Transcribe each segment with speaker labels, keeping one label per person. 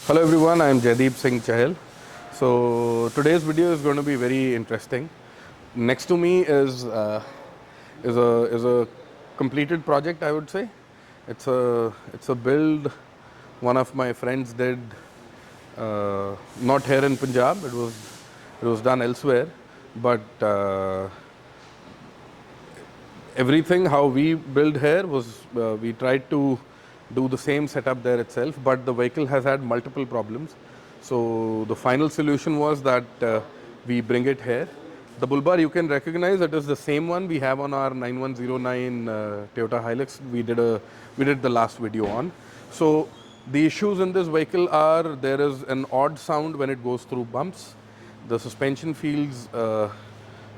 Speaker 1: Hello everyone, I am Jaideep Singh Chahal. So today's video is going to be very interesting. Next to me is a completed project, I would say. It's a build one of my friends did, not here in Punjab. It was done elsewhere, but everything how we build here was we tried to do the same setup there itself, but the vehicle has had multiple problems. So the final solution was that we bring it here. The bull bar, you can recognize it is the same one we have on our 9109 Toyota Hilux. We did the last video on. So the issues in this vehicle are there is an odd sound when it goes through bumps. The suspension feels out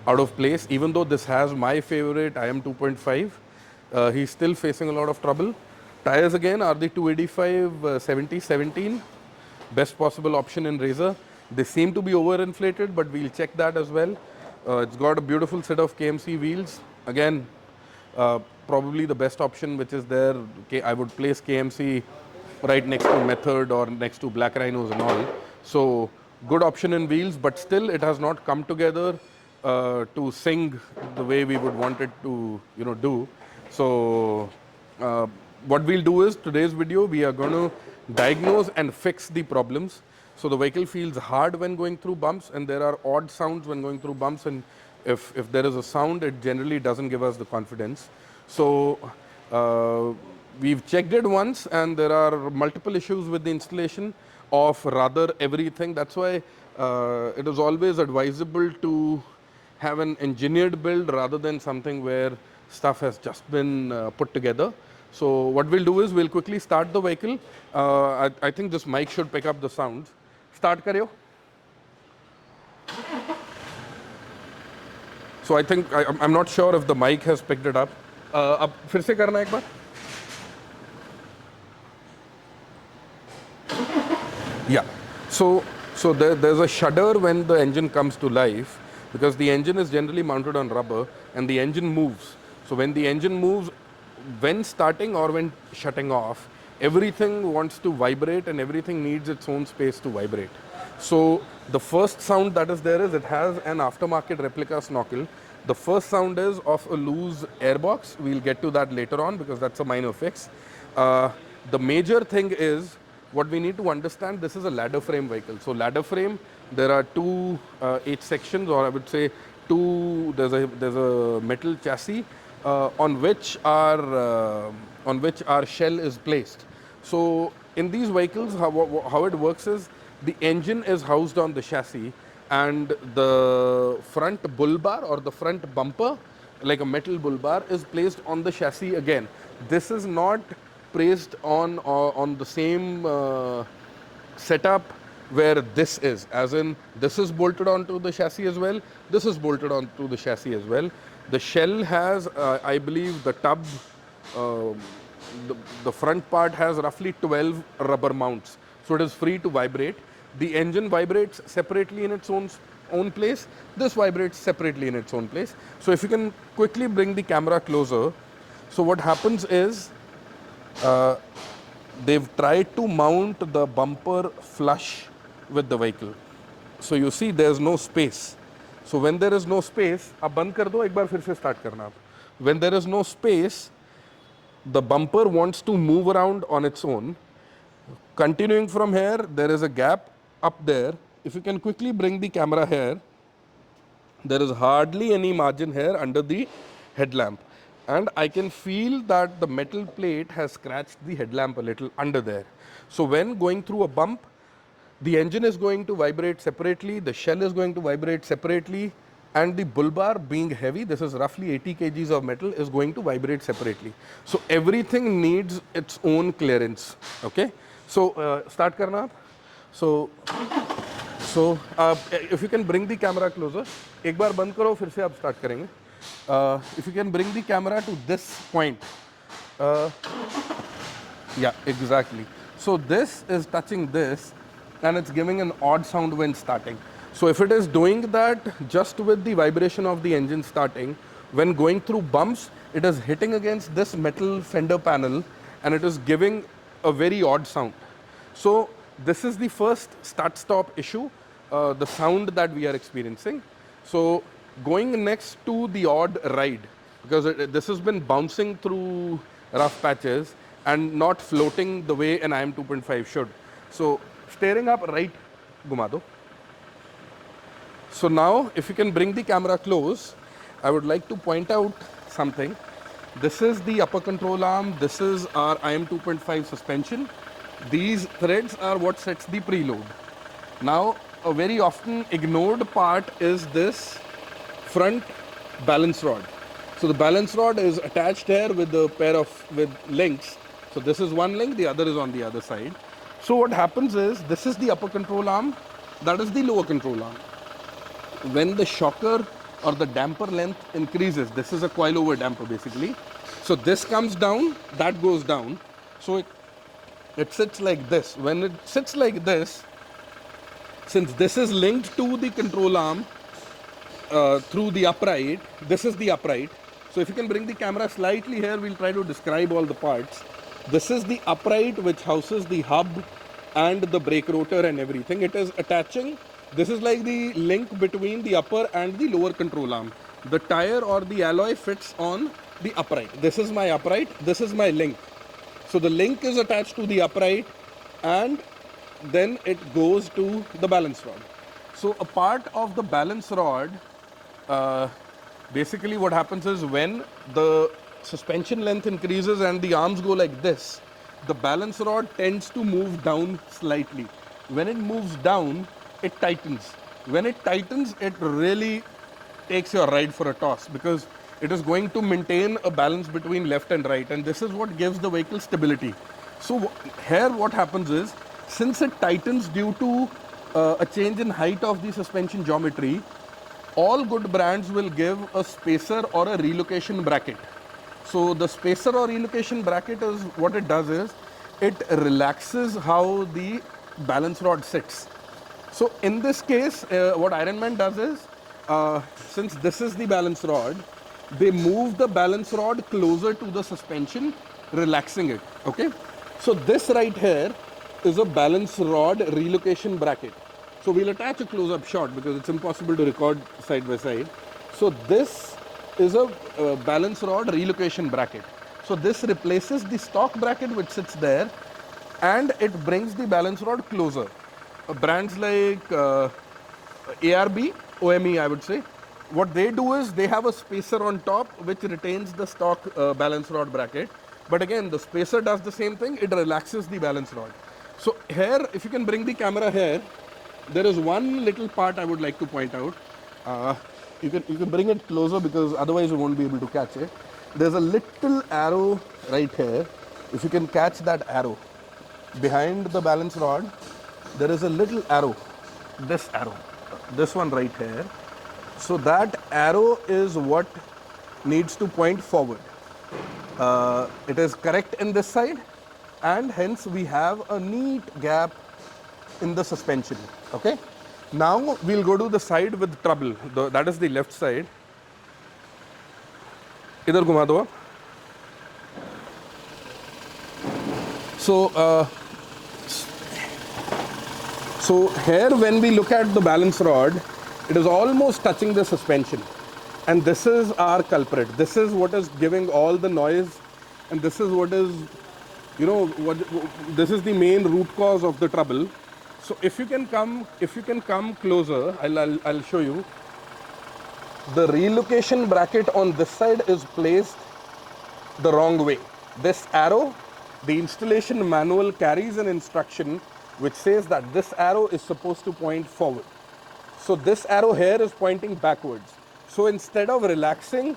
Speaker 1: of place. Even though this has my favorite IM2.5, he's still facing a lot of trouble. Tires again are the 285 70/17, best possible option in Razor. They seem to be overinflated, but we'll check that as well. It's got a beautiful set of KMC wheels. Again, probably the best option which is there. I would place KMC right next to Method or next to Black Rhinos and all. So good option in wheels, but still it has not come together to sing the way we would want it to, do. So what we'll do is today's video we are going to diagnose and fix the problems. So the vehicle feels hard when going through bumps, and there are odd sounds when going through bumps, and if there is a sound, it generally doesn't give us the confidence. So we've checked it once, and there are multiple issues with the installation of rather everything. That's why it is always advisable to have an engineered build rather than something where stuff has just been put together. So what we'll do is we'll quickly start the vehicle. I think this mic should pick up the sounds. Start kariyo. So I think I'm not sure if the mic has picked it up. अब फिर से करना एक बार. Yeah. So there's a shudder when the engine comes to life, because the engine is generally mounted on rubber and the engine moves. So when the engine moves, when starting or when shutting off, everything wants to vibrate and everything needs its own space to vibrate. So the first sound that is there is it has an aftermarket replica snorkel. The first sound is of a loose airbox. We'll get to that later on because that's a minor fix. The major thing is what we need to understand, this is a ladder frame vehicle. So ladder frame, there are two H sections, or I would say two, there's a metal chassis on which our shell is placed. So in these vehicles, how it works is the engine is housed on the chassis, and the front bull bar or the front bumper, like a metal bull bar, is placed on the chassis again. This is not placed on the same setup where this is, as in this is bolted onto the chassis as well, this is bolted onto the chassis as well. The shell has, I believe, the tub, the front part has roughly 12 rubber mounts, so it is free to vibrate. The engine vibrates separately in its own place. This vibrates separately in its own place. So if you can quickly bring the camera closer. So what happens is they've tried to mount the bumper flush with the vehicle. So you see there's no space. So when there is no space, अब बंद कर दो, एक बार फिर से start करना आप. When there is no space, the bumper wants to move around on its own. Continuing from here, there is a gap up there. If you can quickly bring the camera here, there is hardly any margin here under the headlamp. And I can feel that the metal plate has scratched the headlamp a little under there. So when going through a bump, the engine is going to vibrate separately, the shell is going to vibrate separately, and the bull bar, being heavy, this is roughly 80 kgs of metal, is going to vibrate separately. So everything needs its own clearance. Okay. So start karna aap. So if you can bring the camera closer, एक बार बंद करो फिर से आप start करेंगे. If you can bring the camera to this point, yeah, exactly. So this is touching this, and it's giving an odd sound when starting. So if it is doing that just with the vibration of the engine starting, when going through bumps, it is hitting against this metal fender panel and it is giving a very odd sound. So this is the first start-stop issue, the sound that we are experiencing. So going next to the odd ride, because this has been bouncing through rough patches and not floating the way an IM2.5 should. So staring up right, Gumado. So now if you can bring the camera close, I would like to point out something. This is the upper control arm. This is our IM2.5 suspension. These threads are what sets the preload. Now, a very often ignored part is this front balance rod. So the balance rod is attached here with a pair of links. So this is one link, the other is on the other side. So what happens is, this is the upper control arm, that is the lower control arm. When the shocker or the damper length increases, this is a coilover damper basically. So this comes down, that goes down. So it sits like this. When it sits like this, since this is linked to the control arm through the upright, this is the upright. So if you can bring the camera slightly here, we'll try to describe all the parts. This is the upright which houses the hub and the brake rotor and everything. It is attaching. This is like the link between the upper and the lower control arm. The tire or the alloy fits on the upright. This is my upright, this is my link. So the link is attached to the upright and then it goes to the balance rod. So a part of the balance rod, basically what happens is, when the suspension length increases and the arms go like this, the balance rod tends to move down slightly. When it moves down, it tightens. When it tightens, it really takes your ride for a toss, because it is going to maintain a balance between left and right, and this is what gives the vehicle stability. So here what happens is, since it tightens due to a change in height of the suspension geometry, all good brands will give a spacer or a relocation bracket. So the spacer or relocation bracket is, what it does is, it relaxes how the balance rod sits. So in this case, what Ironman does is, since this is the balance rod, they move the balance rod closer to the suspension, relaxing it, okay? So this right here is a balance rod relocation bracket. So we'll attach a close-up shot because it's impossible to record side by side. So this is a balance rod relocation bracket. So this replaces the stock bracket which sits there, and it brings the balance rod closer. Brands like ARB, OME I would say, what they do is they have a spacer on top which retains the stock balance rod bracket. But again, the spacer does the same thing, it relaxes the balance rod. So here, if you can bring the camera here, there is one little part I would like to point out. You can bring it closer because otherwise you won't be able to catch it. There's a little arrow right here. If you can catch that arrow, behind the balance rod, there is a little arrow, this one right here. So that arrow is what needs to point forward. It is correct in this side, and hence we have a neat gap in the suspension, okay? Now we'll go to the side with trouble, that is the left side. Idhar ghuma do. So here when we look at the balance rod, it is almost touching the suspension, and this is our culprit. This is what is giving all the noise, and this is what is, this is the main root cause of the trouble. So if you can come closer, I'll show you. The relocation bracket on this side is placed the wrong way. This arrow, the installation manual carries an instruction which says that this arrow is supposed to point forward. So this arrow here is pointing backwards. So instead of relaxing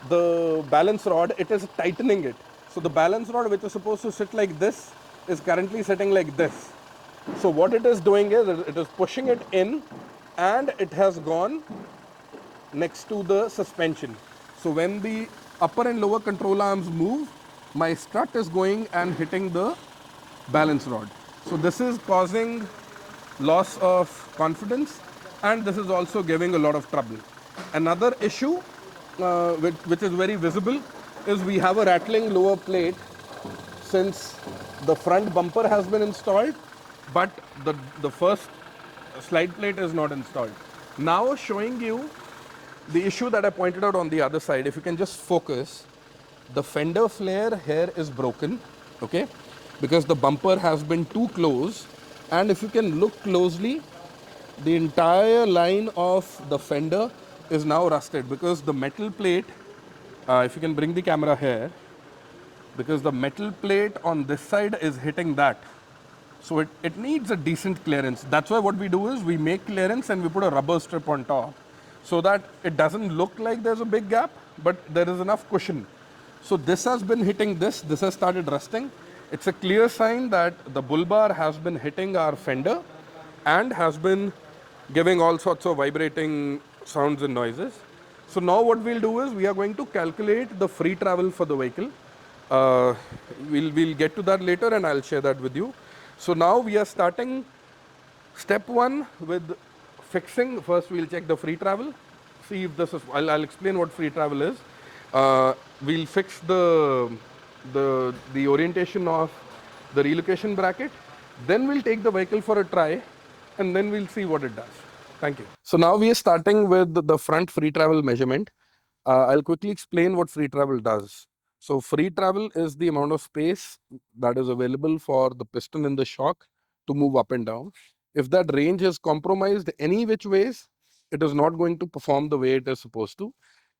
Speaker 1: the balance rod, it is tightening it. So the balance rod, which is supposed to sit like this, is currently sitting like this. So what it is doing is, it is pushing it in, and it has gone next to the suspension. So when the upper and lower control arms move, my strut is going and hitting the balance rod. So this is causing loss of confidence, and this is also giving a lot of trouble. Another issue which is very visible is we have a rattling lower plate. Since the front bumper has been installed, but the first slide plate is not installed. Now showing you the issue that I pointed out on the other side. If you can just focus, the fender flare here is broken, okay, because the bumper has been too close. And if you can look closely, the entire line of the fender is now rusted because the metal plate, if you can bring the camera here, because the metal plate on this side is hitting that. So it needs a decent clearance. That's why what we do is we make clearance and we put a rubber strip on top so that it doesn't look like there's a big gap, but there is enough cushion. So this has been hitting this has started rusting. It's a clear sign that the bull bar has been hitting our fender and has been giving all sorts of vibrating sounds and noises. So now what we'll do is we are going to calculate the free travel for the vehicle. We'll get to that later and I'll share that with you. So now we are starting step one with fixing. First we'll check the free travel, see if this is, I'll explain what free travel is. We'll fix the orientation of the relocation bracket. Then we'll take the vehicle for a try and then we'll see what it does. Thank you. So now we are starting with the front free travel measurement. I'll quickly explain what free travel does. So free travel is the amount of space that is available for the piston in the shock to move up and down. If that range is compromised any which ways, it is not going to perform the way it is supposed to.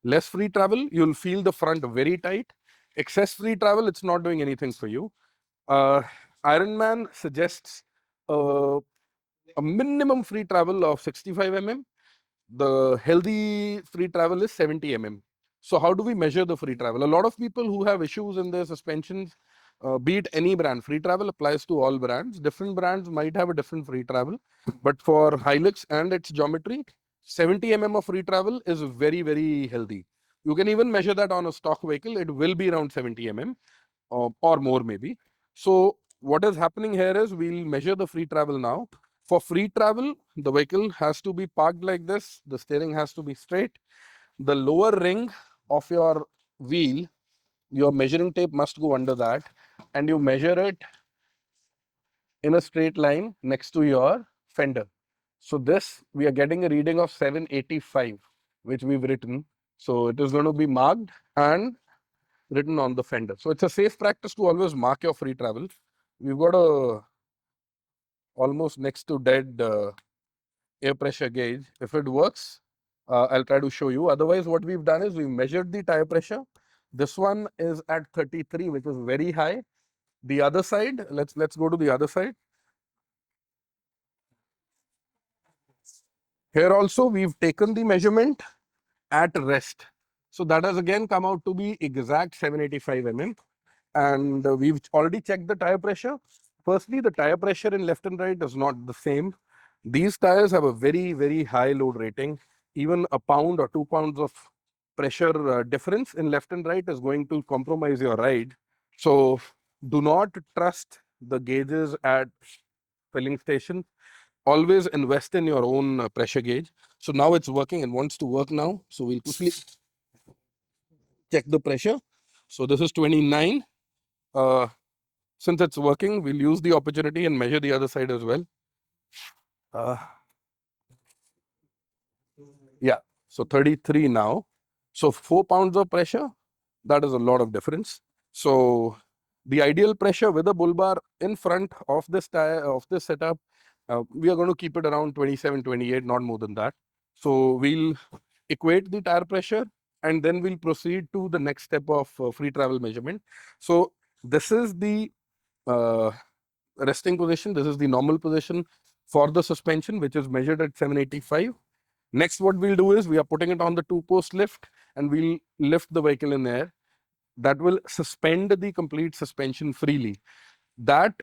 Speaker 1: Less free travel, you'll feel the front very tight. Excess free travel, it's not doing anything for you. Ironman suggests a minimum free travel of 65 mm. The healthy free travel is 70 mm. So how do we measure the free travel? A lot of people who have issues in their suspensions, be it any brand, free travel applies to all brands. Different brands might have a different free travel, but for Hilux and its geometry, 70 mm of free travel is very, very healthy. You can even measure that on a stock vehicle. It will be around 70 mm or more maybe. So what is happening here is we'll measure the free travel now. For free travel, the vehicle has to be parked like this. The steering has to be straight. The lower ring of your wheel, your measuring tape must go under that, and you measure it in a straight line next to your fender. So this, we are getting a reading of 785, which we've written. So it is going to be marked and written on the fender. So it's a safe practice to always mark your free travel. We've got a almost next to dead air pressure gauge. If it works, I'll try to show you. Otherwise, what we've done is we've measured the tire pressure. This one is at 33, which is very high. The other side, let's go to the other side. Here also, we've taken the measurement at rest. So that has again come out to be exact 785 mm. And we've already checked the tire pressure. Firstly, the tire pressure in left and right is not the same. These tires have a very, very high load rating. Even a pound or 2 pounds of pressure difference in left and right is going to compromise your ride. So do not trust the gauges at filling station. Always invest in your own pressure gauge. So now it's working and wants to work now. So we'll quickly check the pressure. So this is 29. Since it's working, we'll use the opportunity and measure the other side as well. Yeah, so 33 now. So 4 pounds of pressure, that is a lot of difference. So the ideal pressure with a bull bar in front of this tire, of this setup, we are going to keep it around 27, 28, not more than that. So we'll equate the tire pressure and then we'll proceed to the next step of free travel measurement. So this is the resting position. This is the normal position for the suspension, which is measured at 785. Next, what we'll do is we are putting it on the 2-post lift and we'll lift the vehicle in air. That will suspend the complete suspension freely. That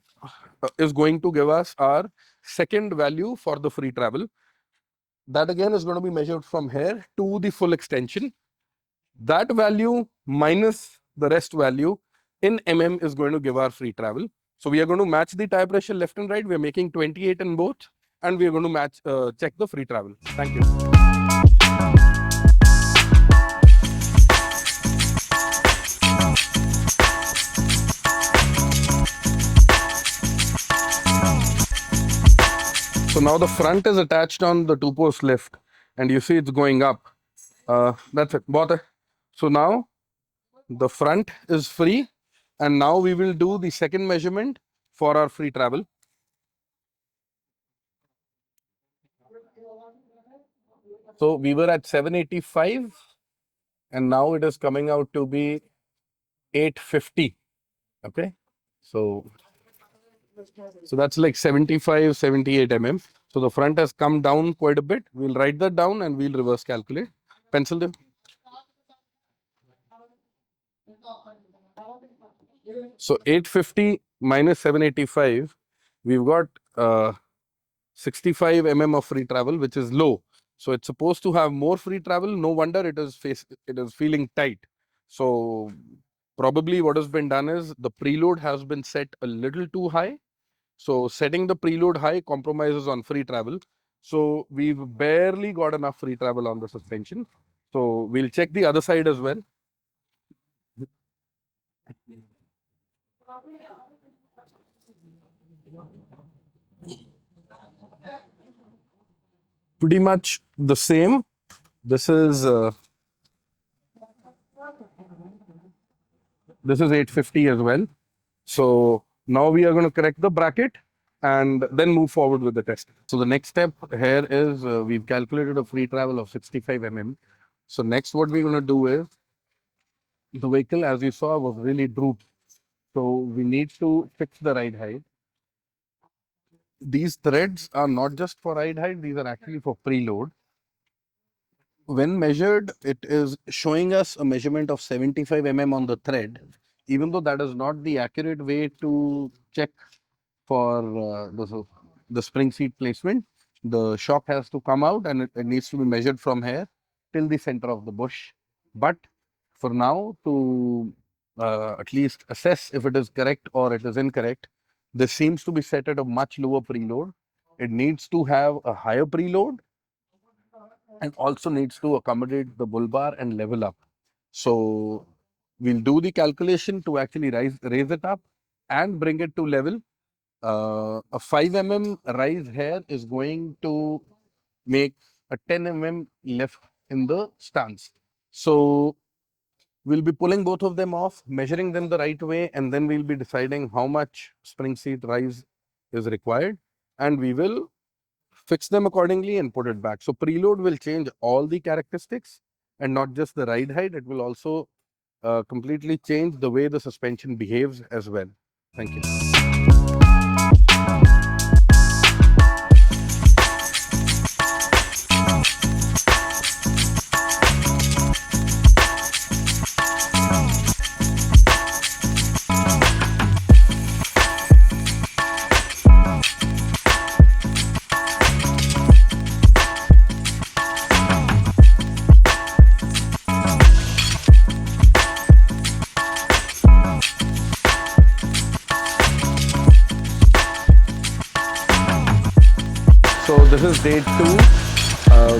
Speaker 1: is going to give us our second value for the free travel. That again is going to be measured from here to the full extension. That value minus the rest value in mm is going to give our free travel. So we are going to match the tire pressure left and right. We are making 28 in both, and we are going to match check the free travel. Thank you. So now the front is attached on the two-post lift, and you see it's going up. That's it. Bahut hai. So now the front is free, and now we will do the second measurement for our free travel. So we were at 785, and now it is coming out to be 850. Okay. So that's like 75, 78 mm. So the front has come down quite a bit. We'll write that down and we'll reverse calculate. Pencil them. So 850 minus 785, we've got 65 mm of free travel, which is low. So it's supposed to have more free travel. No wonder it is feeling tight. So probably what has been done is the preload has been set a little too high. So setting the preload high compromises on free travel. So we've barely got enough free travel on the suspension. So we'll check the other side as well. Pretty much the same. This is 850 as well. So now we are going to correct the bracket and then move forward with the test. So the next step here is we've calculated a free travel of 65 mm. So next what we're going to do is the vehicle, as you saw, was really drooped. So we need to fix the ride height. These threads are not just for ride height, these are actually for preload. When measured, it is showing us a measurement of 75 mm on the thread, even though that is not the accurate way to check for the spring seat placement. The shock has to come out and it needs to be measured from here till the center of the bush. But for now, to at least assess if it is correct or it is incorrect, this seems to be set at a much lower preload. It needs to have a higher preload and also needs to accommodate the bull bar and level up. So we'll do the calculation to actually raise it up and bring it to level. A 5 mm rise here is going to make a 10 mm left in the stance. So we'll be pulling both of them off, measuring them the right way, and then we'll be deciding how much spring seat rise is required. And we will fix them accordingly and put it back. So preload will change all the characteristics and not just the ride height. It will also completely change the way the suspension behaves as well. Thank you. So this is day 2.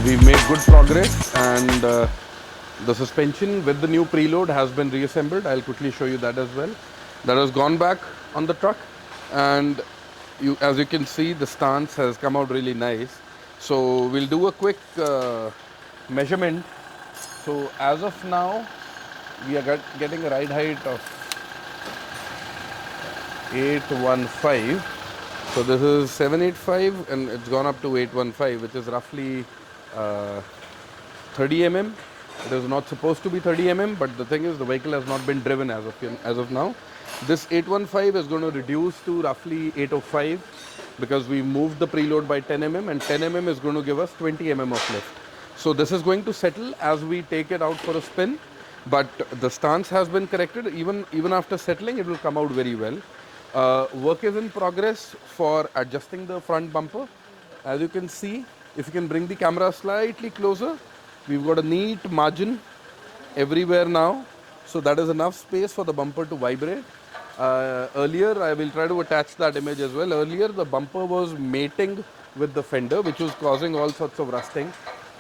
Speaker 1: We've made good progress and the suspension with the new preload has been reassembled. I'll quickly show you that as well. That has gone back on the truck and as you can see, the stance has come out really nice. So we'll do a quick measurement. So as of now, we are getting a ride height of 815. So this is 785 and it's gone up to 815, which is roughly 30 mm. It is not supposed to be 30 mm, but the thing is the vehicle has not been driven as of now. This 815 is going to reduce to roughly 805 because we moved the preload by 10 mm and 10 mm is going to give us 20 mm of lift. So this is going to settle as we take it out for a spin, but the stance has been corrected. Even after settling, it will come out very well. Work is in progress for adjusting the front bumper. As you can see, if you can bring the camera slightly closer, we've got a neat margin everywhere now. So that is enough space for the bumper to vibrate. Earlier, I will try to attach that image as well. Earlier, the bumper was mating with the fender, which was causing all sorts of rusting.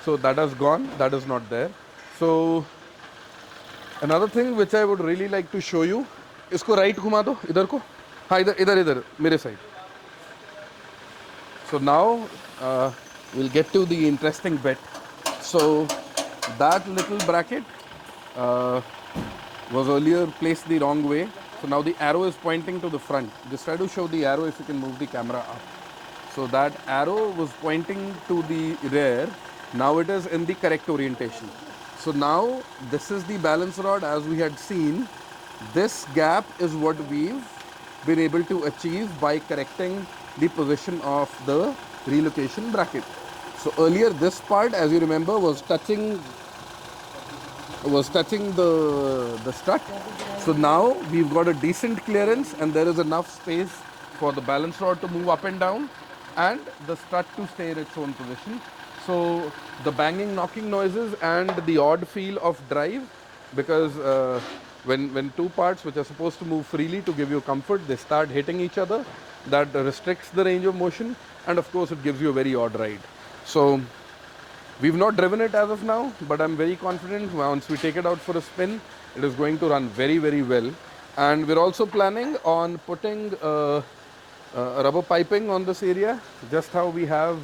Speaker 1: So that has gone, that is not there. So another thing which I would really like to show you, इसको right घुमा दो इधर को. हाँ इधर मेरे side. So now we'll get to the interesting bit. So that little bracket uh, was earlier placed the wrong way. So now the arrow is pointing to the front. Just try to show the arrow if you can move the camera up. So that arrow was pointing to the rear. Now it is in the correct orientation. So now this is the balance rod as we had seen. This gap is what we've been able to achieve by correcting the position of the relocation bracket. So earlier this part, as you remember, was touching the strut. So now we've got a decent clearance and there is enough space for the balance rod to move up and down and the strut to stay in its own position. So the banging, knocking noises and the odd feel of drive, because when two parts which are supposed to move freely to give you comfort, they start hitting each other, that restricts the range of motion, and of course it gives you a very odd ride. So we've not driven it as of now, but I'm very confident once we take it out for a spin, it is going to run very, very well. And we're also planning on putting rubber piping on this area, just how we have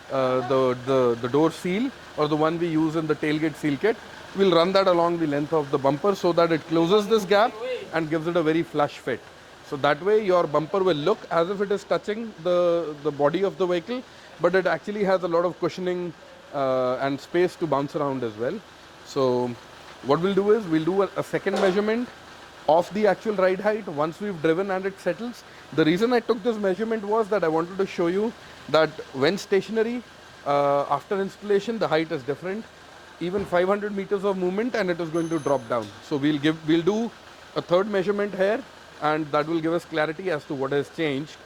Speaker 1: the door seal or the one we use in the tailgate seal kit. We'll run that along the length of the bumper so that it closes this gap and gives it a very flush fit. So that way your bumper will look as if it is touching the body of the vehicle, but it actually has a lot of cushioning and space to bounce around as well. So what we'll do is we'll do a second measurement of the actual ride height once we've driven and it settles. The reason I took this measurement was that I wanted to show you that when stationary, after installation, the height is different. Even 500 meters of movement and it is going to drop down. So we'll do a third measurement here and that will give us clarity as to what has changed.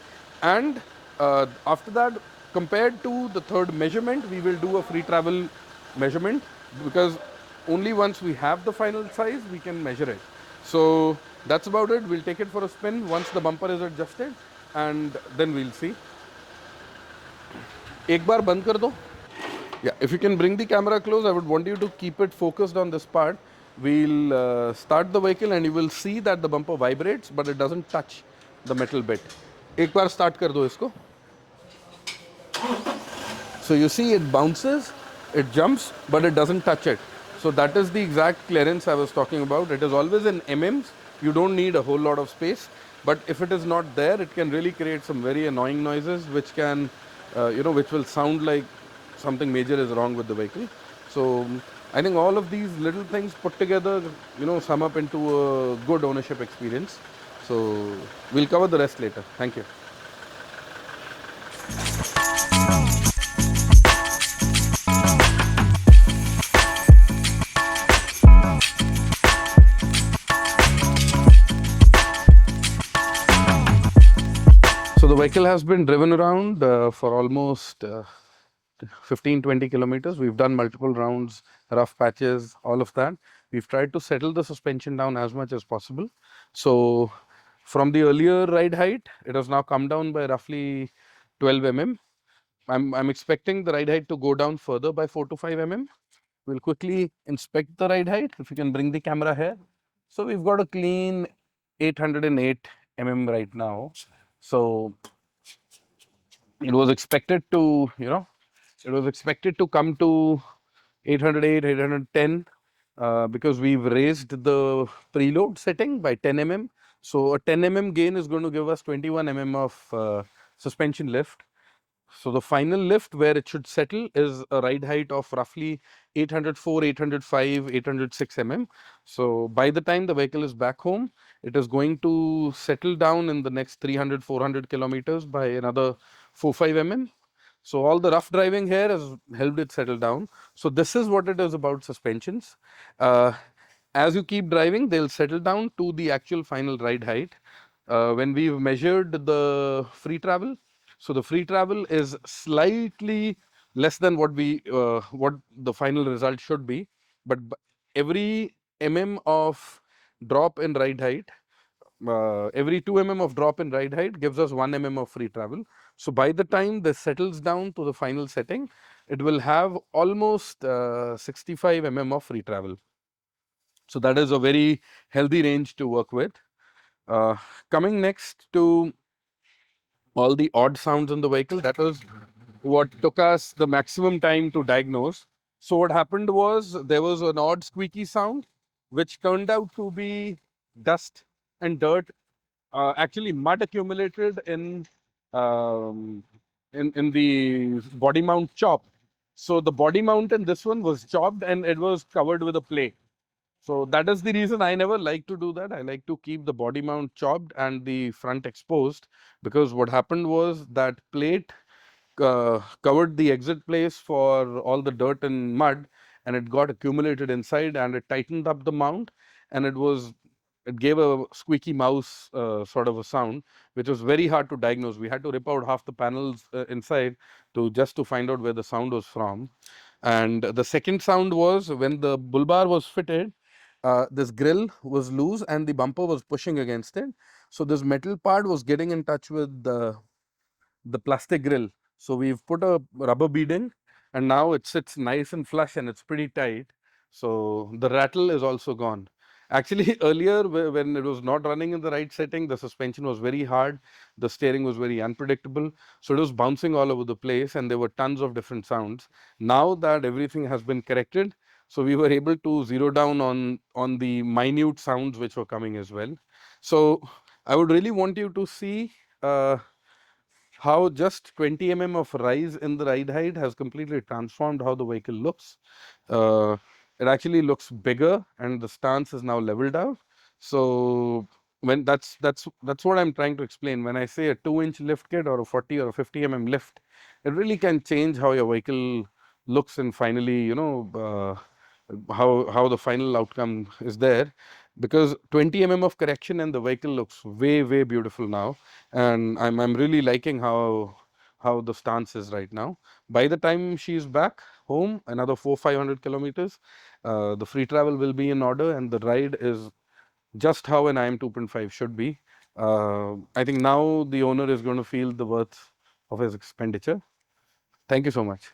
Speaker 1: And after that, compared to the third measurement, we will do a free travel measurement, because only once we have the final size we can measure it. So that's about it. We'll take it for a spin once the bumper is adjusted and then we'll see. एक बार बंद कर दो. Yeah, if you can bring the camera close, I would want you to keep it focused on this part. We'll start the vehicle and you will see that the bumper vibrates, but it doesn't touch the metal bit. एक बार start कर दो इसको. So you see it bounces, it jumps, but it doesn't touch it. So that is the exact clearance I was talking about. It is always in mm's. You don't need a whole lot of space. But if it is not there, it can really create some very annoying noises, which can, which will sound like something major is wrong with the vehicle. So I think all of these little things put together, sum up into a good ownership experience. So we'll cover the rest later. Thank you. So the vehicle has been driven around for almost 15-20 kilometers. We've done multiple rounds, rough patches, all of that. We've tried to settle the suspension down as much as possible. So from the earlier ride height, it has now come down by roughly 12 mm. I'm expecting the ride height to go down further by 4 to 5 mm. We'll quickly inspect the ride height. If you can bring the camera here. So we've got a clean 808 mm right now. So it was expected to, it was expected to come to 808, 810 because we've raised the preload setting by 10 mm. So a 10 mm gain is going to give us 21 mm of suspension lift. So the final lift where it should settle is a ride height of roughly 804, 805, 806 mm. So by the time the vehicle is back home, it is going to settle down in the next 300, 400 kilometers by another 4-5 mm. So all the rough driving here has helped it settle down. So this is what it is about suspensions. As you keep driving, they'll settle down to the actual final ride height. When we've measured the free travel, so the free travel is slightly less than what the final result should be, but every of drop in ride height, every 2 of drop in ride height gives us 1 of free travel. So by the time this settles down to the final setting, it will have almost 65 of free travel. So that is a very healthy range to work with. Coming next to all the odd sounds in the vehicle, that was what took us the maximum time to diagnose. So what happened was there was an odd squeaky sound, which turned out to be dust and dirt, actually mud accumulated um, in the body mount chop. So the body mount in this one was chopped and it was covered with a plate. So that is the reason I never like to do that. I like to keep the body mount chopped and the front exposed, because what happened was that plate covered the exit place for all the dirt and mud, and it got accumulated inside and it tightened up the mount, and it gave a squeaky mouse sort of a sound, which was very hard to diagnose. We had to rip out half the panels inside to just to find out where the sound was from. And the second sound was when the bull bar was fitted, this grill was loose and the bumper was pushing against it. So this metal part was getting in touch with the plastic grill. So we've put a rubber beading and now it sits nice and flush and it's pretty tight. So the rattle is also gone. Actually, earlier when it was not running in the right setting, the suspension was very hard, the steering was very unpredictable. So it was bouncing all over the place and there were tons of different sounds. Now that everything has been corrected, so we were able to zero down on the minute sounds which were coming as well. So I would really want you to see how just 20 of rise in the ride height has completely transformed how the vehicle looks. Uh, it actually looks bigger and the stance is now leveled out. So when that's what I'm trying to explain. When I say a 2-inch lift kit or a 40 or a 50 lift, it really can change how your vehicle looks and finally, how the final outcome is there, because 20 of correction and the vehicle looks way beautiful now, and I'm really liking how the stance is right now. By the time she's back home, another 400-500 kilometers, the free travel will be in order and the ride is just how an IM2.5 should be. I think now the owner is going to feel the worth of his expenditure. Thank you so much.